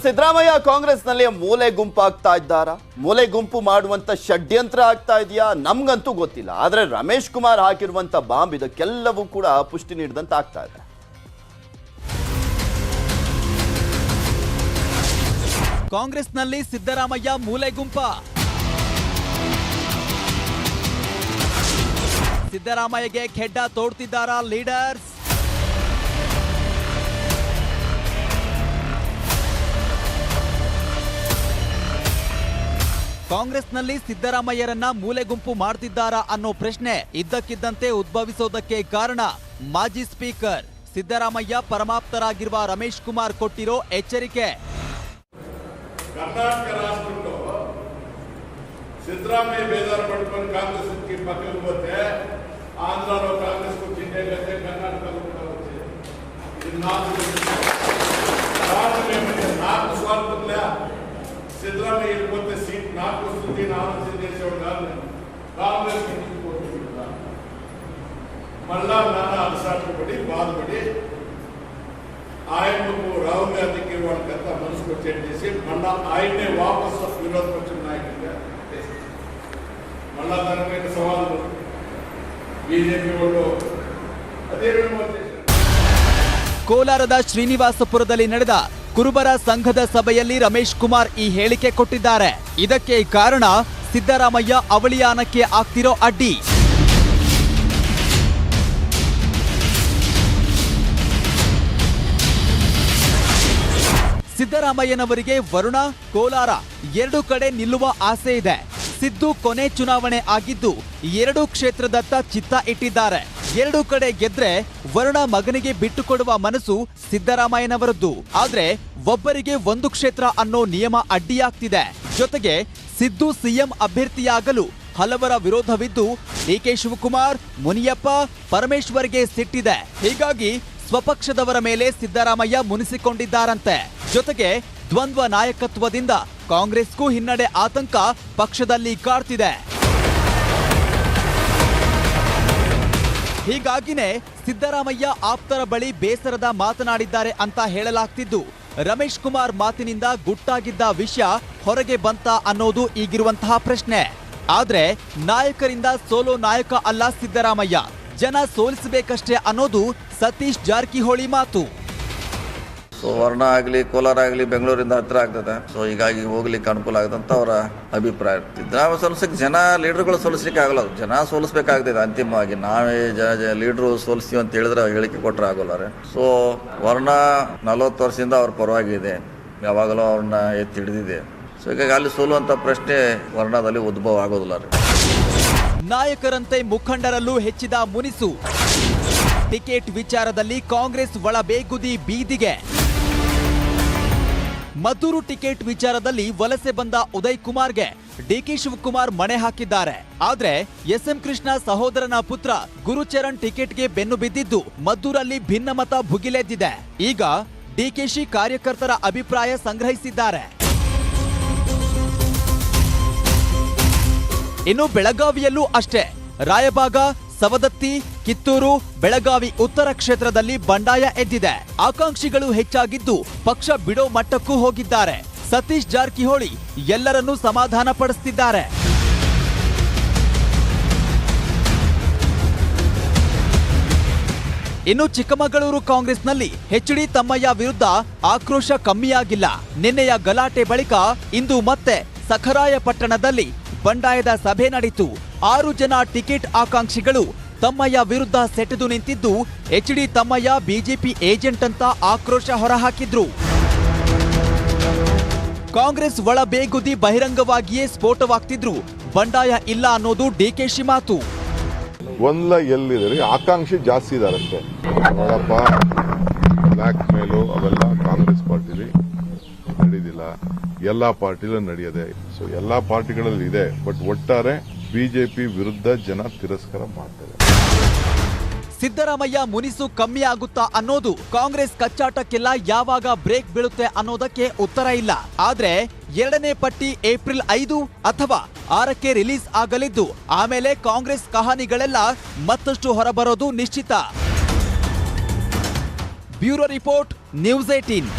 ಸಿದ್ದರಾಮಯ್ಯ ಕಾಂಗ್ರೆಸ್ನಲ್ಲಿ ಮೂಲೆ ಗುಂಪಾಗ್ತಾ ಇದ್ದಾರಾ? ಮೂಲೆ ಗುಂಪು ಮಾಡುವಂತ ಷಡ್ಯಂತ್ರ ಆಗ್ತಾ ಇದೆಯಾ? ನಮ್ಗಂತೂ ಗೊತ್ತಿಲ್ಲ. ಆದ್ರೆ ರಮೇಶ್ ಕುಮಾರ್ ಹಾಕಿರುವಂತ ಬಾಂಬ್ ಇದಕ್ಕೆಲ್ಲವೂ ಕೂಡ ಪುಷ್ಟಿ ನೀಡಿದಂತ ಆಗ್ತಾ ಇದೆ. ಕಾಂಗ್ರೆಸ್ನಲ್ಲಿ ಸಿದ್ದರಾಮಯ್ಯ ಮೂಲೆ ಗುಂಪ. ಸಿದ್ದರಾಮಯ್ಯಗೆ ಖೆಡ್ಡ ತೋಡ್ತಿದ್ದಾರಾ ಲೀಡರ್ಸ್? ಕಾಂಗ್ರೆಸ್ನಲ್ಲಿ ಸಿದ್ದರಾಮಯ್ಯರನ್ನ ಮೂಲೆ ಗುಂಪು ಮಾಡ್ತಿದ್ದಾರಾ ಅನ್ನೋ ಪ್ರಶ್ನೆ ಇದ್ದಕ್ಕಿದ್ದಂತೆ ಉದ್ಭವಿಸೋದಕ್ಕೆ ಕಾರಣ ಮಾಜಿ ಸ್ಪೀಕರ್ ಸಿದ್ದರಾಮಯ್ಯ ಪರಮಾಪ್ತರಾಗಿರುವ ರಮೇಶ್ ಕುಮಾರ್ ಕೊಟ್ಟಿರೋ ಎಚ್ಚರಿಕೆ. ಕರ್ನಾಟಕ ರಾಷ್ಟ್ರಕ್ಕೆ ಸಿದ್ದರಾಮಯ್ಯ ಬೇಜಾರು ಪಡ್ಕೊಂಡು ಕಾಂಗ್ರೆಸ್ ಪಕ್ಕಕ್ಕೆ ಹೋಗುತ್ತೆ, ಆಂಧ್ರ ಕಾಂಗ್ರೆಸ್ ಚಿಂತೆಗುತ್ತೆ, ಕರ್ನಾಟಕ ನಾಲ್ಕು ಸ್ವಾರ್ಥಲ್ಲ ಸಿದ್ದರಾಮಯ್ಯ ಇರ್ಬೋದು ಸೀಟ್ 4 ವರ್ಷದಿಂದ ಆನಂದ ದೇಶವ್ರ ಕಾಂಗ್ರೆಸ್ మళ్ళా నాన్న అలసాటుపడి బాధపడి ఆయనకు రాహుల్ గాంధీకి వాళ్ళకంతా మనసుకు వచ్చేసి మళ్ళా ఆయన్నే వాపసు విరోధపక్ష నాయకుడిగా మళ్ళా దాని మీద సవాళ్ళు బీజేపీ వాళ్ళు అదే ಕೋಲಾರದ ಶ್ರೀನಿವಾಸಪುರದಲ್ಲಿ ನಡೆದ ಕುರುಬರ ಸಂಘದ ಸಭೆಯಲ್ಲಿ ರಮೇಶ್ ಕುಮಾರ್ ಈ ಹೇಳಿಕೆ ಕೊಟ್ಟಿದ್ದಾರೆ. ಇದಕ್ಕೆ ಕಾರಣ ಸಿದ್ದರಾಮಯ್ಯ ಅವಳಿಯಾನಕ್ಕೆ ಆಗ್ತಿರೋ ಅಡ್ಡಿ. ಸಿದ್ದರಾಮಯ್ಯನವರಿಗೆ ವರುಣ, ಕೋಲಾರ 2 ಕಡೆ ನಿಲ್ಲುವ ಆಸೆ ಇದೆ. ಸಿದ್ದು ಕೊನೆ ಚುನಾವಣೆ ಆಗಿದ್ದು 2 ಕ್ಷೇತ್ರದತ್ತ ಚಿತ್ತ ಇಟ್ಟಿದ್ದಾರೆ. 2 ಕಡೆ ಗೆದ್ರೆ ವರುಣ ಮಗನಿಗೆ ಬಿಟ್ಟುಕೊಡುವ ಮನಸ್ಸು ಸಿದ್ದರಾಮಯ್ಯನವರದ್ದು. ಆದ್ರೆ ಒಬ್ಬರಿಗೆ 1 ಕ್ಷೇತ್ರ ಅನ್ನೋ ನಿಯಮ ಅಡ್ಡಿಯಾಗ್ತಿದೆ. ಜೊತೆಗೆ ಸಿದ್ದು ಸಿಎಂ ಅಭ್ಯರ್ಥಿಯಾಗಲು ಹಲವರ ವಿರೋಧವಿದ್ದು ಡಿಕೆ ಶಿವಕುಮಾರ್, ಮುನಿಯಪ್ಪ, ಪರಮೇಶ್ವರ್ಗೆ ಸಿಟ್ಟಿದೆ. ಹೀಗಾಗಿ ಸ್ವಪಕ್ಷದವರ ಮೇಲೆ ಸಿದ್ದರಾಮಯ್ಯ ಮುನಿಸಿಕೊಂಡಿದ್ದಾರಂತೆ. ಜೊತೆಗೆ ದ್ವಂದ್ವ ನಾಯಕತ್ವದಿಂದ ಕಾಂಗ್ರೆಸ್ಗೂ ಹಿನ್ನಡೆ ಆತಂಕ ಪಕ್ಷದಲ್ಲಿ ಕಾಡ್ತಿದೆ. ಹೀಗಾಗಿನೇ ಸಿದ್ದರಾಮಯ್ಯ ಆಪ್ತರ ಬಳಿ ಬೇಸರದ ಮಾತನಾಡಿದ್ದಾರೆ ಅಂತ ಹೇಳಲಾಗ್ತಿದ್ದು, ರಮೇಶ್ ಕುಮಾರ್ ಮಾತಿನಿಂದ ಗುಟ್ಟಾಗಿದ್ದ ವಿಷಯ ಹೊರಗೆ ಬಂತ ಅನ್ನೋದು ಈಗಿರುವಂತಹ ಪ್ರಶ್ನೆ. ಆದ್ರೆ ನಾಯಕರಿಂದ ಸೋಲೋ ನಾಯಕ ಅಲ್ಲ ಸಿದ್ದರಾಮಯ್ಯ, ಜನ ಸೋಲಿಸಬೇಕಷ್ಟೇ ಅನ್ನೋದು ಸತೀಶ್ ಜಾರಕಿಹೊಳಿ ಮಾತು. ಸೊ ವರ್ಣ ಆಗಲಿ ಕೋಲಾರ ಆಗಲಿ ಬೆಂಗಳೂರಿಂದ ಹತ್ರ ಆಗ್ತದೆ. ಸೊ ಹೀಗಾಗಿ ಹೋಗ್ಲಿಕ್ಕೆ ಅನುಕೂಲ ಆಗುತ್ತೆ ಅಂತ ಅವರ ಅಭಿಪ್ರಾಯ. ಸಿದ್ದರಾಮಯ್ಯ ಸೋಲಿಸಕ್ಕೆ ಜನ ಲೀಡರ್ಗಳು ಸೋಲಿಸ್ಲಿಕ್ಕೆ ಆಗಲ್ಲ, ಜನ ಸೋಲಿಸ್ಬೇಕಾಗ್ತದೆ. ಅಂತಿಮವಾಗಿ ನಾವೇ ಲೀಡ್ರು ಸೋಲಿಸ್ತೀವಿ ಅಂತ ಹೇಳಿದ್ರೆ ಹೇಳಿಕೆ ಕೊಟ್ಟರೆ ಆಗೋಲ್ಲಾರೆ. ಸೊ ವರ್ಣ 40 ವರ್ಷದಿಂದ ಅವ್ರ ಪರವಾಗಿದೆ, ಯಾವಾಗಲೂ ಅವ್ರನ್ನ ಎತ್ತಿ ಹಿಡಿದಿದೆ. ಸೊ ಹೀಗಾಗಿ ಅಲ್ಲಿ ಸೋಲುವಂಥ ಪ್ರಶ್ನೆ ವರ್ಣದಲ್ಲಿ ಉದ್ಭವ ಆಗೋದಿಲ್ಲ. ನಾಯಕರಂತೆ ಮುಖಂಡರಲ್ಲೂ ಹೆಚ್ಚಿದ ಮುನಿಸು. ಟಿಕೆಟ್ ವಿಚಾರದಲ್ಲಿ ಕಾಂಗ್ರೆಸ್ ಒಳಬೇಗುದಿ ಬೀದಿಗೆ. ಮದ್ದೂರು ಟಿಕೆಟ್ ವಿಚಾರದಲ್ಲಿ ವಲಸೆ ಬಂದ ಉದಯ್ ಕುಮಾರ್ಗೆ ಡಿಕೆ ಶಿವಕುಮಾರ್ ಮಣೆ ಹಾಕಿದ್ದಾರೆ. ಆದ್ರೆ ಎಸ್ಎಂ ಕೃಷ್ಣ ಸಹೋದರನ ಪುತ್ರ ಗುರುಚರಣ್ ಟಿಕೆಟ್ಗೆ ಬೆನ್ನು ಬಿದ್ದಿದ್ದು ಮದ್ದೂರಲ್ಲಿ ಭಿನ್ನಮತ ಭುಗಿಲೆದ್ದಿದೆ. ಈಗ ಡಿಕೆಶಿ ಕಾರ್ಯಕರ್ತರ ಅಭಿಪ್ರಾಯ ಸಂಗ್ರಹಿಸಿದ್ದಾರೆ. ಇನ್ನು ಬೆಳಗಾವಿಯಲ್ಲೂ ಅಷ್ಟೇ. ರಾಯಬಾಗ, ಸವದತ್ತಿ, ಕಿತ್ತೂರು, ಬೆಳಗಾವಿ ಉತ್ತರ ಕ್ಷೇತ್ರದಲ್ಲಿ ಬಂಡಾಯ ಎದ್ದಿದೆ. ಆಕಾಂಕ್ಷಿಗಳು ಹೆಚ್ಚಾಗಿದ್ದು ಪಕ್ಷ ಬಿಡೋ ಮಟ್ಟಕ್ಕೂ ಹೋಗಿದ್ದಾರೆ. ಸತೀಶ್ ಜಾರಕಿಹೊಳಿ ಎಲ್ಲರನ್ನೂ ಸಮಾಧಾನ ಪಡಿಸುತ್ತಿದ್ದಾರೆ. ಇನ್ನು ಚಿಕ್ಕಮಗಳೂರು ಕಾಂಗ್ರೆಸ್ನಲ್ಲಿ ಎಚ್ಡಿ ತಮ್ಮಯ್ಯ ವಿರುದ್ಧ ಆಕ್ರೋಶ ಕಮ್ಮಿಯಾಗಿಲ್ಲ. ನಿನ್ನೆಯ ಗಲಾಟೆ ಬಳಿಕ ಇಂದು ಮತ್ತೆ ಸಖರಾಯಪಟ್ಟಣದಲ್ಲಿ ಬಂಡಾಯದ ಸಭೆ ನಡೆಯಿತು. 6 ಜನ ಟಿಕೆಟ್ ಆಕಾಂಕ್ಷಿಗಳು ತಮ್ಮಯ್ಯ ವಿರುದ್ಧ ಸೆಟೆದು ನಿಂತಿದ್ದು ಎಚ್ಡಿ ತಮ್ಮಯ್ಯ ಬಿಜೆಪಿ ಏಜೆಂಟ್ ಅಂತ ಆಕ್ರೋಶ ಹೊರಹಾಕಿದ್ರು. ಕಾಂಗ್ರೆಸ್ ಒಳ ಬೇಗುದಿ ಬಹಿರಂಗವಾಗಿಯೇ ಸ್ಫೋಟವಾಗ್ತಿದ್ರು. ಬಂಡಾಯ ಇಲ್ಲ ಅನ್ನೋದು ಡಿಕೆಶಿ ಮಾತು. ಒಂದ್ಲ ಎಲ್ಲಿದೆ ಆಕಾಂಕ್ಷಿ ಜಾಸ್ತಿ ಇದಾರಂತೆ. ನೋಡಪ್ಪ, ಬ್ಲಾಕ್ ಮೇಲು ಅವೆಲ್ಲ ಕಾಂಗ್ರೆಸ್ ಪಾರ್ಟಿಲಿ ನಡೆದಿಲ್ಲ, ಎಲ್ಲಾ ಪಾರ್ಟಿಲೂ ನಡೆಯದೆ. ಸೊ ಎಲ್ಲಾ ಪಾರ್ಟಿಗಳಲ್ಲಿ ಇದೆ. ಬಟ್ ಒಟ್ಟಾರೆ ಬಿಜೆಪಿ ವಿರುದ್ಧ ಜನ ತಿರಸ್ಕಾರ ಮಾಡ್ತಾರೆ. ಸಿದ್ದರಾಮಯ್ಯ ಮುನಿಸು ಕಮ್ಮಿ ಆಗುತ್ತಾ ಅನ್ನೋದು ಕಾಂಗ್ರೆಸ್ ಕಚ್ಚಾಟಕ್ಕೆಲ್ಲ ಯಾವಾಗ ಬ್ರೇಕ್ ಬೀಳುತ್ತೆ ಅನ್ನೋದಕ್ಕೆ ಉತ್ತರ ಇಲ್ಲ. ಆದ್ರೆ 2ನೇ ಪಟ್ಟಿ ಏಪ್ರಿಲ್ 5 ಅಥವಾ 6ಕ್ಕೆ ರಿಲೀಸ್ ಆಗಲಿದ್ದು ಆಮೇಲೆ ಕಾಂಗ್ರೆಸ್ ಕಹಾನಿಗಳೆಲ್ಲ ಮತ್ತಷ್ಟು ಹೊರಬರೋದು ನಿಶ್ಚಿತ. Bureau report, news 18.